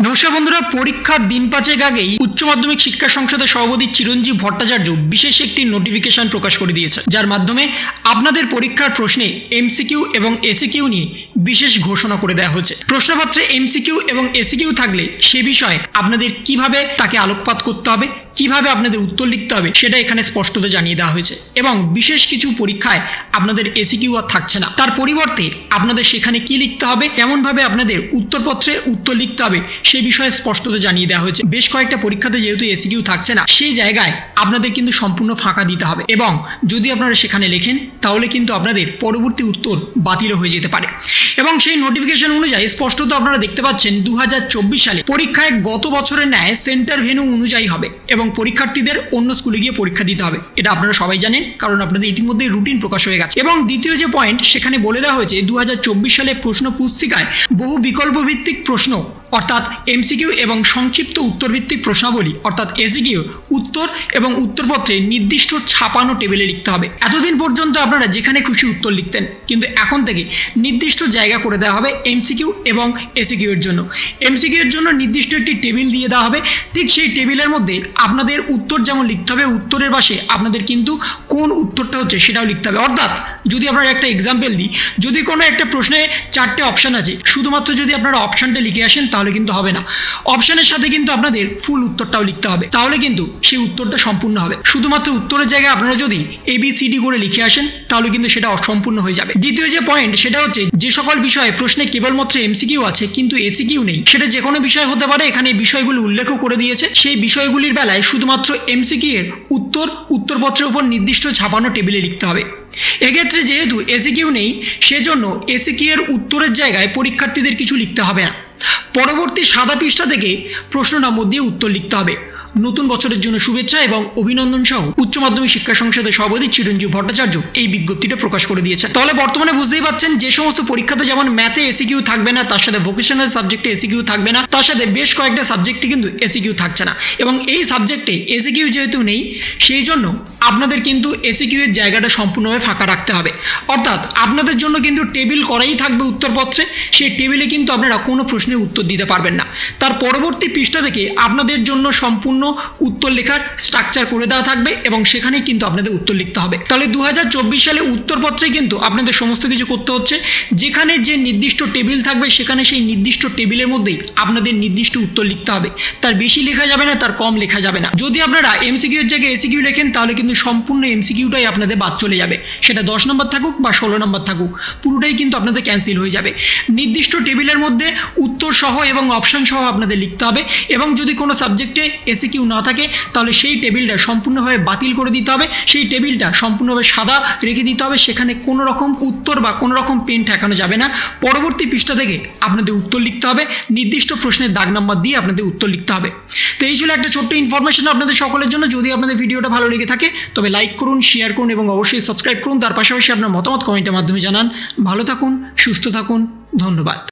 নমস্কার বন্ধুরা, পরীক্ষার দিন পাঁচেক আগেই উচ্চ মাধ্যমিক শিক্ষা সংসদের সভাপতি চিরঞ্জীব ভট্টাচার্য বিশেষ একটি নোটিফিকেশন প্রকাশ করে দিয়েছে, যার মাধ্যমে আপনাদের পরীক্ষার প্রশ্নে এমসিকিউ এবং এসিকিউ নিয়ে বিশেষ ঘোষণা করে দেওয়া হয়েছে। প্রশ্নপত্রে এমসিকিউ এবং এসিকিউ থাকলে সে বিষয়ে আপনাদের কিভাবে তাকে আলোকপাত করতে হবে, কিভাবে আপনাদের উত্তর লিখতে হবে সেটা এখানে স্পষ্টত জানিয়ে দেওয়া হয়েছে। এবং বিশেষ কিছু পরীক্ষায় আপনাদের এসিকিউ আর থাকছে না, তার পরিবর্তে আপনাদের সেখানে কি লিখতে হবে, কেমনভাবে আপনাদের উত্তরপত্রে উত্তর লিখতে হবে সেই বিষয়ে স্পষ্টত জানিয়ে দেওয়া হয়েছে। বেশ কয়েকটা পরীক্ষাতে যেহেতু এসিকিউ থাকছে না, সেই জায়গায় আপনাদের কিন্তু সম্পূর্ণ ফাঁকা দিতে হবে, এবং যদি আপনারা সেখানে লেখেন তাহলে কিন্তু আপনাদের পরবর্তী উত্তর বাতিল হয়ে যেতে পারে। এবং সেই নোটিফিকেশন অনুযায়ী স্পষ্টত আপনারা দেখতে পাচ্ছেন 2024 সালে পরীক্ষায় গত বছরের ন্যায় সেন্টার ভেন্যু অনুযায়ী হবে এবং পরীক্ষার্থীদের অন্য স্কুলে গিয়ে পরীক্ষা দিতে হবে। এটা আপনারা সবাই জানেন, কারণ আপনাদের ইতিমধ্যে রুটিন প্রকাশ হয়ে গেছে। এবং দ্বিতীয় যে পয়েন্ট, সেখানে বলে দেওয়া হয়েছে 2024 সালে প্রশ্ন পুস্তিকায় বহু বিকল্প ভিত্তিক প্রশ্ন অর্থাৎ এমসিকিউ এবং সংক্ষিপ্ত উত্তরভিত্তিক প্রশ্নাবলী অর্থাৎ এসিকিউ উত্তর এবং উত্তরপত্রে নির্দিষ্ট ছাপানো টেবিলে লিখতে হবে। এতদিন পর্যন্ত আপনারা যেখানে খুশি উত্তর লিখতেন, কিন্তু এখন থেকে নির্দিষ্ট জায়গা করে দেওয়া হবে এমসিকিউ এবং এসিকিউ এর জন্য। এমসিকিউ এর জন্য নির্দিষ্ট একটি টেবিল দিয়ে দেওয়া হবে, ঠিক সেই টেবিলের মধ্যে আপনাদের উত্তর যেমন লিখতে হবে, উত্তরের পাশে আপনাদের কিন্তু কোন উত্তরটা হচ্ছে সেটাও লিখতে হবে। অর্থাৎ যদি আপনারা একটা এক্সাম্পল দিই, যদি কোনো একটা প্রশ্নে 4টে অপশান আছে, শুধুমাত্র যদি আপনারা অপশানটা লিখে আসেন তাহলে কিন্তু হবে না, অপশানের সাথে কিন্তু আপনাদের ফুল উত্তরটাও লিখতে হবে, তাহলে কিন্তু সেই উত্তরটা সম্পূর্ণ হবে। শুধুমাত্র উত্তরের জায়গায় আপনারা যদি ABCD করে লিখে আসেন তাহলে কিন্তু সেটা অসম্পূর্ণ হয়ে যাবে। দ্বিতীয় যে পয়েন্ট, সেটা হচ্ছে যে সকল বিষয়ে প্রশ্নে কেবলমাত্র এমসিকিউ আছে কিন্তু এসিকিউ নেই, সেটা যে কোনো বিষয় হতে পারে। এখানে বিষয়গুলো উল্লেখও করে দিয়েছে। সেই বিষয়গুলির বেলায় শুধুমাত্র এমসিকিউ এর উত্তরপত্রের উপর নির্দিষ্ট ছাপানো টেবিলে লিখতে হবে। এক্ষেত্রে যেহেতু এসিকিউ নেই, সেজন্য এসিকিউ এর উত্তরের জায়গায় পরীক্ষার্থীদের কিছু লিখতে হবে না। পরবর্তী সাদা পৃষ্ঠা থেকে প্রশ্ন নম্বর দিয়ে উত্তর লিখতে হবে। নতুন বছরের জন্য শুভেচ্ছা এবং অভিনন্দন সহ উচ্চ মাধ্যমিক শিক্ষা সংসদের সভাপতি চিরঞ্জীব ভট্টাচার্য এই বিজ্ঞপ্তিটা প্রকাশ করে দিয়েছেন। তাহলে বর্তমানে বুঝতেই পারছেন, যে সমস্ত পরীক্ষাতে যেমন ম্যাথে এসিকিউ থাকবে না, তার সাথে ভোকেশনাল সাবজেক্টে এসিকিউ থাকবে না, তার সাথে বেশ কয়েকটা সাবজেক্টে কিন্তু এসিকিউ থাকছে না। এবং এই সাবজেক্টে এসিকিউ যেহেতু নেই, সেই জন্য আপনাদের কিন্তু এসিকিউ এর জায়গাটা সম্পূর্ণভাবে ফাঁকা রাখতে হবে। অর্থাৎ আপনাদের জন্য কিন্তু টেবিল করাই থাকবে উত্তরপত্রে, সেই টেবিলে কিন্তু আপনারা কোনো প্রশ্নের উত্তর দিতে পারবেন না। তার পরবর্তী পৃষ্ঠা থেকে আপনাদের জন্য সম্পূর্ণ উত্তর লেখার স্ট্রাকচার করে দেওয়া থাকবে এবং সেখানেই কিন্তু আপনাদের উত্তর লিখতে হবে। তাহলে 2024 সালে উত্তরপত্রে কিন্তু আপনাদের সমস্ত কিছু করতে হচ্ছে। যেখানে যে নির্দিষ্ট টেবিল থাকবে সেখানে সেই নির্দিষ্ট টেবিলের মধ্যেই আপনাদের নির্দিষ্ট উত্তর লিখতে হবে। তার বেশি লেখা যাবে না, তার কম লেখা যাবে না। যদি আপনারা এমসিকিউ এর জায়গায় এসিকিউ লেখেন তাহলে কিন্তু সম্পূর্ণ এমসিকিউটাই আপনাদের বাদ চলে যাবে, সেটা 10 নম্বর থাকুক বা 16 নম্বর থাকুক, পুরোটাই কিন্তু আপনাদের ক্যান্সেল হয়ে যাবে। নির্দিষ্ট টেবিলের মধ্যে উত্তর সহ এবং অপশন সহ আপনাদের লিখতে হবে। এবং যদি কোনো সাবজেক্টে এসিকিউ না থাকে তাহলে সেই টেবিলটা সম্পূর্ণভাবে বাতিল করে দিতে হবে, সেই টেবিলটা সম্পূর্ণভাবে সাদা রেখে দিতে হবে, সেখানে কোনো রকম উত্তর বা কোনো রকম পেন ঠেকানো যাবে না। পরবর্তী পৃষ্ঠা থেকে আপনাদের উত্তর লিখতে হবে, নির্দিষ্ট প্রশ্নের দাগ নাম্বার দিয়ে আপনাদের উত্তর লিখতে হবে। তো এই ছিল একটা ছোট্ট ইনফরমেশন আপনাদের সকলের জন্য। যদি আপনাদের ভিডিওটা ভালো লেগে থাকে তবে লাইক করুন, শেয়ার করুন এবং অবশ্যই সাবস্ক্রাইব করুন। তার পাশাপাশি আপনার মতামত কমেন্টের মাধ্যমে জানান। ভালো থাকুন, সুস্থ থাকুন, ধন্যবাদ।